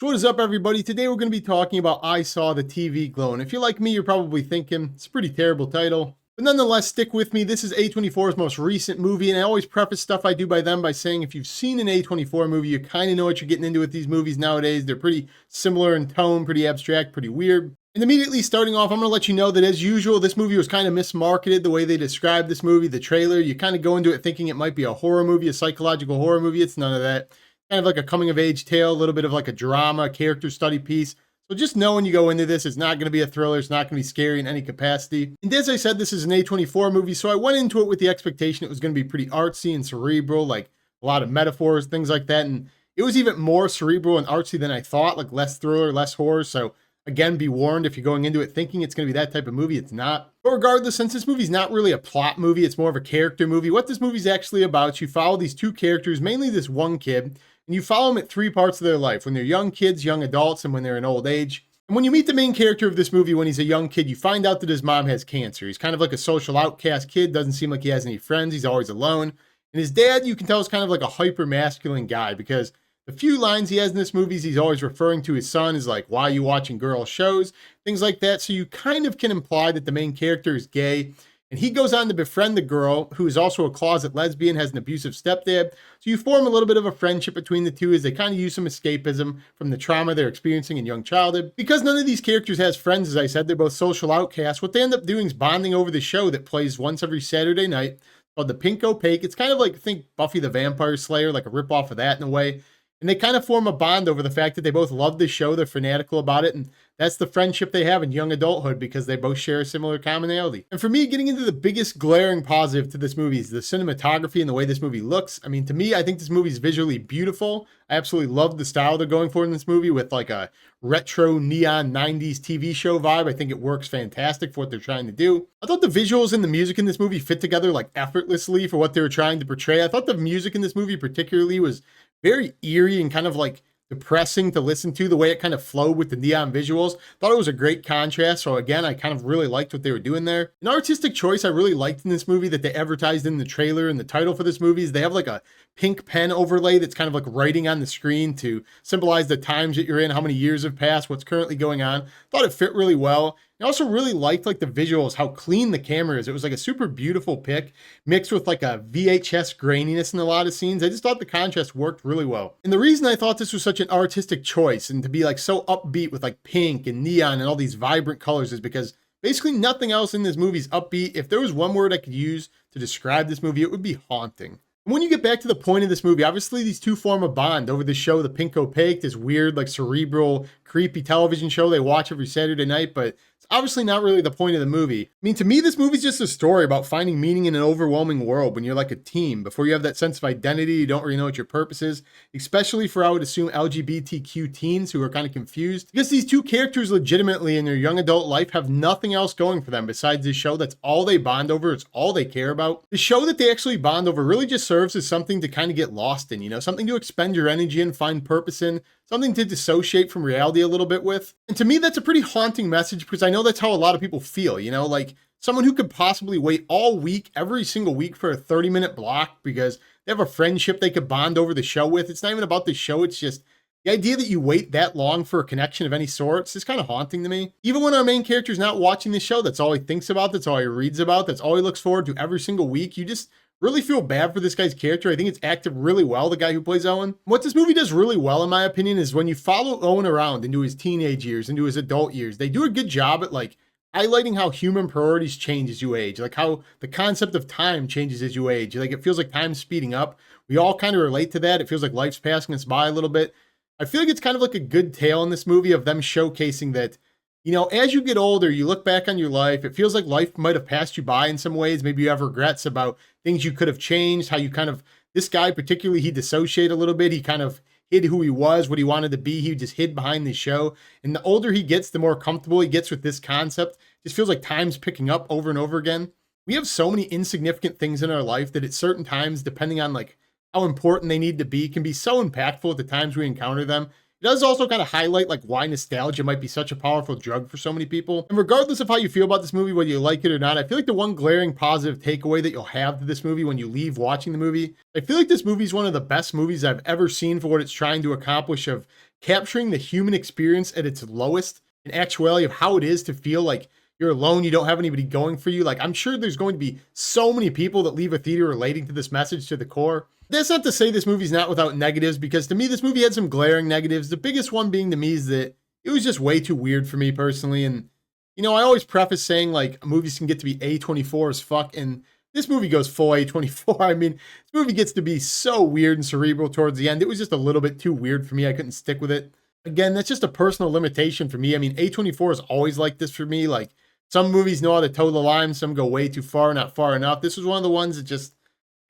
So what is up, everybody? Today we're going to be talking about I Saw the TV Glow. And if you're like me, you're probably thinking, it's a pretty terrible title. But nonetheless, stick with me. This is A24's most recent movie, and I always preface stuff I do by them by saying if you've seen an A24 movie, you kind of know what you're getting into with these movies nowadays. They're pretty similar in tone, pretty abstract, pretty weird. And immediately starting off, I'm going to let you know that as usual, this movie was kind of mismarketed the way they described this movie, the trailer. You kind of go into it thinking it might be a horror movie, a psychological horror movie. It's none of that. Kind of like a coming of age tale, a little bit of like a drama, character study piece. So just know when you go into this, it's not going to be a thriller. It's not going to be scary in any capacity. And as I said, this is an A24 movie. So I went into it with the expectation it was going to be pretty artsy and cerebral, like a lot of metaphors, things like that. And it was even more cerebral and artsy than I thought, like less thriller, less horror. So again, be warned if you're going into it thinking it's going to be that type of movie, it's not. But regardless, since this movie's not really a plot movie, it's more of a character movie. What this movie's actually about, you follow these two characters, mainly this one kid, and you follow them at three parts of their life: when they're young kids, young adults, and when they're in old age. And when you meet the main character of this movie when he's a young kid, you find out that his mom has cancer. He's kind of like a social outcast kid, doesn't seem like he has any friends, he's always alone. And his dad, you can tell, is kind of like a hyper masculine guy, because the few lines he has in this movie, he's always referring to his son as like, why are you watching girl shows? Things like that. So you kind of can imply that the main character is gay. And he goes on to befriend the girl, who is also a closet lesbian, has an abusive stepdad. So you form a little bit of a friendship between the two as they kind of use some escapism from the trauma they're experiencing in young childhood. Because none of these characters has friends, as I said, they're both social outcasts. What they end up doing is bonding over the show that plays once every Saturday night called The Pink Opaque. It's kind of like, think Buffy the Vampire Slayer, like a ripoff of that in a way. And they kind of form a bond over the fact that they both love the show. They're fanatical about it. And that's the friendship they have in young adulthood because they both share a similar commonality. And for me, getting into the biggest glaring positive to this movie is the cinematography and the way this movie looks. I mean, to me, I think this movie is visually beautiful. I absolutely love the style they're going for in this movie with like a retro neon 90s TV show vibe. I think it works fantastic for what they're trying to do. I thought the visuals and the music in this movie fit together like effortlessly for what they were trying to portray. I thought the music in this movie particularly was very eerie and kind of like depressing to listen to, the way it kind of flowed with the neon visuals. Thought it was a great contrast. So again, I kind of really liked what they were doing there. An artistic choice I really liked in this movie that they advertised in the trailer and the title for this movie is they have like a pink pen overlay that's kind of like writing on the screen to symbolize the times that you're in, how many years have passed, what's currently going on. Thought it fit really well. I also really liked like the visuals, how clean the camera is. It was like a super beautiful pic mixed with like a VHS graininess in a lot of scenes. I just thought the contrast worked really well. And the reason I thought this was such an artistic choice and to be like so upbeat with like pink and neon and all these vibrant colors is because basically nothing else in this movie is upbeat. If there was one word I could use to describe this movie, it would be haunting. When you get back to the point of this movie, obviously these two form a bond over this show, The Pink Opaque, this weird, like cerebral, creepy television show they watch every Saturday night, but it's obviously not really the point of the movie. I mean, to me, this movie's just a story about finding meaning in an overwhelming world when you're like a team. Before you have that sense of identity, you don't really know what your purpose is, especially for, I would assume, LGBTQ teens who are kind of confused. Because these two characters legitimately in their young adult life have nothing else going for them besides this show. That's all they bond over. It's all they care about. The show that they actually bond over really just serves as something to kind of get lost in, you know, something to expend your energy and find purpose in, something to dissociate from reality a little bit with. And to me, that's a pretty haunting message because I know that's how a lot of people feel, you know, like someone who could possibly wait all week, every single week for a 30-minute block because they have a friendship they could bond over the show with. It's not even about the show. It's just the idea that you wait that long for a connection of any sort. It's kind of haunting to me. Even when our main character is not watching the show, that's all he thinks about. That's all he reads about. That's all he looks forward to every single week. You just really feel bad for this guy's character. I think it's acted really well, the guy who plays Owen. What this movie does really well, in my opinion, is when you follow Owen around into his teenage years, into his adult years, they do a good job at like highlighting how human priorities change as you age, like how the concept of time changes as you age. Like it feels like time's speeding up. We all kind of relate to that. It feels like life's passing us by a little bit. I feel like it's kind of like a good tale in this movie of them showcasing that, you know, as you get older, you look back on your life, it feels like life might have passed you by in some ways. Maybe you have regrets about things you could have changed, how you kind of, this guy particularly, he dissociated a little bit. He kind of hid who he was, what he wanted to be. He just hid behind the show. And the older he gets, the more comfortable he gets with this concept. It just feels like time's picking up over and over again. We have so many insignificant things in our life that at certain times, depending on like how important they need to be, can be so impactful at the times we encounter them. It does also kind of highlight like why nostalgia might be such a powerful drug for so many people. And regardless of how you feel about this movie, whether you like it or not, I feel like the one glaring positive takeaway that you'll have to this movie when you leave watching the movie, I feel like this movie is one of the best movies I've ever seen for what it's trying to accomplish of capturing the human experience at its lowest, an actuality of how it is to feel like you're alone, you don't have anybody going for you. Like, I'm sure there's going to be so many people that leave a theater relating to this message to the core. That's not to say this movie's not without negatives, because to me, this movie had some glaring negatives. The biggest one being to me is that it was just way too weird for me personally. And, you know, I always preface saying like movies can get to be A24 as fuck. And this movie goes full A24. I mean, this movie gets to be so weird and cerebral towards the end. It was just a little bit too weird for me. I couldn't stick with it. Again, that's just a personal limitation for me. I mean, A24 is always like this for me. Like, some movies know how to toe the line, some go way too far, not far enough. This was one of the ones that just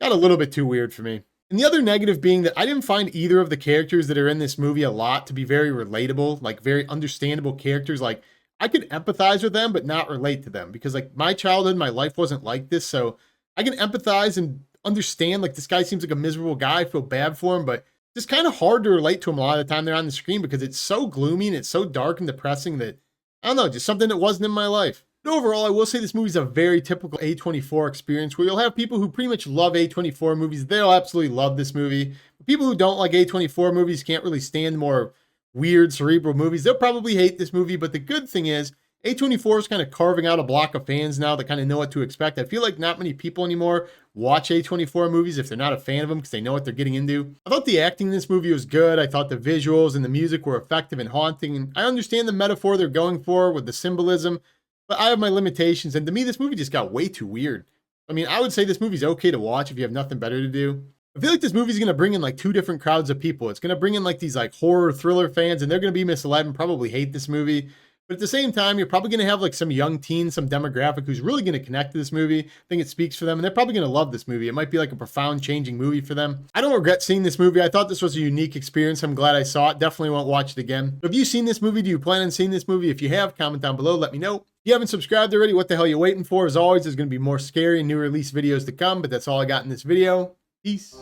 got a little bit too weird for me. And the other negative being that I didn't find either of the characters that are in this movie a lot to be very relatable, like very understandable characters. Like, I could empathize with them, but not relate to them, because like my childhood, my life wasn't like this. So I can empathize and understand, like, this guy seems like a miserable guy. I feel bad for him, but it's kind of hard to relate to him a lot of the time they're on the screen, because it's so gloomy and it's so dark and depressing that, I don't know, just something that wasn't in my life. But overall, I will say this movie's a very typical A24 experience, where you'll have people who pretty much love A24 movies. They'll absolutely love this movie. But people who don't like A24 movies, can't really stand more weird, cerebral movies, they'll probably hate this movie. But the good thing is, A24 is kind of carving out a block of fans now that kind of know what to expect. I feel like not many people anymore watch A24 movies if they're not a fan of them, because they know what they're getting into. I thought the acting in this movie was good. I thought the visuals and the music were effective and haunting. And I understand the metaphor they're going for with the symbolism, but I have my limitations. And to me, this movie just got way too weird. I mean, I would say this movie's okay to watch if you have nothing better to do. I feel like this movie's going to bring in like two different crowds of people. It's going to bring in like these like horror thriller fans, and they're going to be misled and probably hate this movie. But at the same time, you're probably going to have like some young teens, some demographic who's really going to connect to this movie. I think it speaks for them, and they're probably going to love this movie. It might be like a profound changing movie for them. I don't regret seeing this movie. I thought this was a unique experience. I'm glad I saw it. Definitely won't watch it again. Have you seen this movie? Do you plan on seeing this movie? If you have, comment down below. Let me know. If you haven't subscribed already, what the hell are you waiting for? As always, there's going to be more scary and new release videos to come, but that's all I got in this video. Peace.